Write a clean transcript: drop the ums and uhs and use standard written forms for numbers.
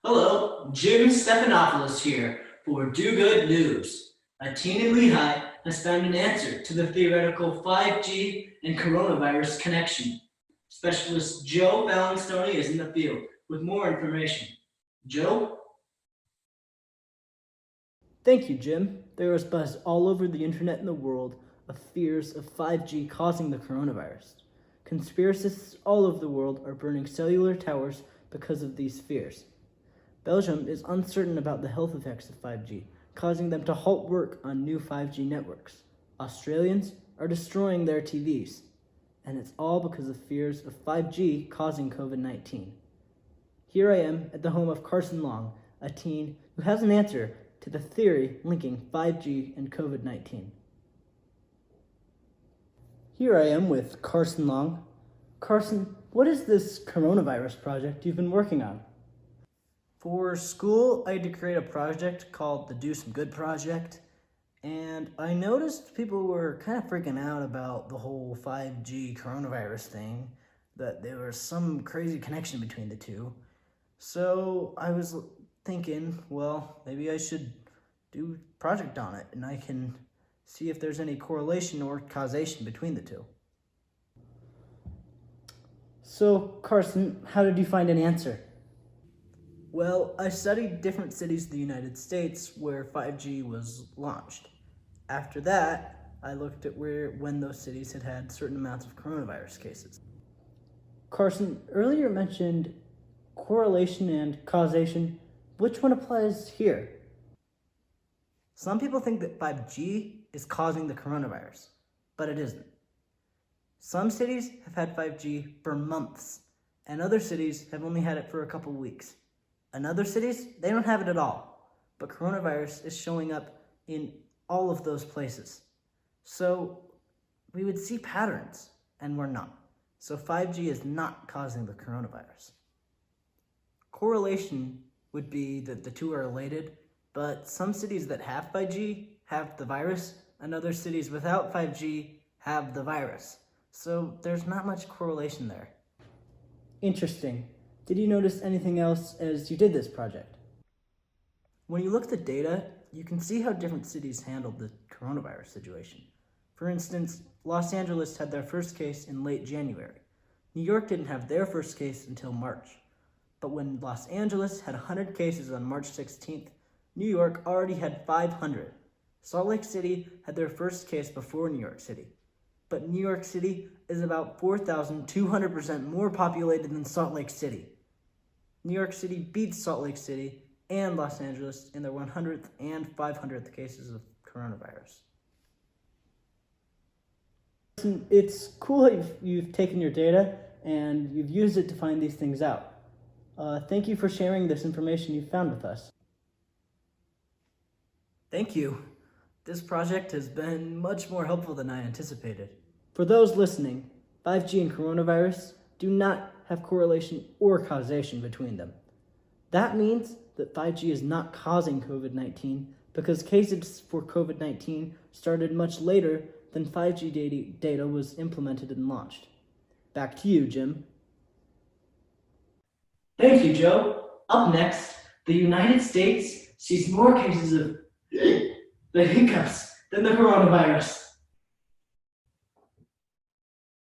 Hello, Jim Stephanopoulos here for Do Good News. A teen in Lehigh has found an answer to the theoretical 5G and coronavirus connection. Specialist Joe Ballingstone is in the field with more information. Joe? Thank you, Jim. There is buzz all over the internet and the world of fears of 5G causing the coronavirus. Conspiracists all over the world are burning cellular towers because of these fears. Belgium is uncertain about the health effects of 5G, causing them to halt work on new 5G networks. Australians are destroying their TVs, and it's all because of fears of 5G causing COVID-19. Here I am at the home of Carson Long, a teen who has an answer to the theory linking 5G and COVID-19. Here I am with Carson Long. Carson, what is this coronavirus project you've been working on? For school, I had to create a project called the Do Some Good Project, and I noticed people were kind of freaking out about the whole 5G coronavirus thing, that there was some crazy connection between the two. So I was thinking, well, maybe I should do a project on it, and I can see if there's any correlation or causation between the two. So, Carson, how did you find an answer? Well, I studied different cities in the United States where 5G was launched. After that, I looked at when those cities had had certain amounts of coronavirus cases. Carson, earlier mentioned correlation and causation. Which one applies here? Some people think that 5G is causing the coronavirus, but it isn't. Some cities have had 5G for months, and other cities have only had it for a couple weeks. In other cities, they don't have it at all, but coronavirus is showing up in all of those places. So we would see patterns, and we're not. So 5G is not causing the coronavirus. Correlation would be that the two are related, but some cities that have 5G have the virus, and other cities without 5G have the virus. So there's not much correlation there. Interesting. Did you notice anything else as you did this project? When you look at the data, you can see how different cities handled the coronavirus situation. For instance, Los Angeles had their first case in late January. New York didn't have their first case until March. But when Los Angeles had 100 cases on March 16th, New York already had 500. Salt Lake City had their first case before New York City. But New York City is about 4,200% more populated than Salt Lake City. New York City beats Salt Lake City and Los Angeles in their 100th and 500th cases of coronavirus. It's cool that you've taken your data and you've used it to find these things out. Thank you for sharing this information you found with us. Thank you. This project has been much more helpful than I anticipated. For those listening, 5G and coronavirus do not have correlation or causation between them. That means that 5G is not causing COVID-19 because cases for COVID-19 started much later than 5G data was implemented and launched. Back to you, Jim. Thank you, Joe. Up next, the United States sees more cases of the hiccups than the coronavirus.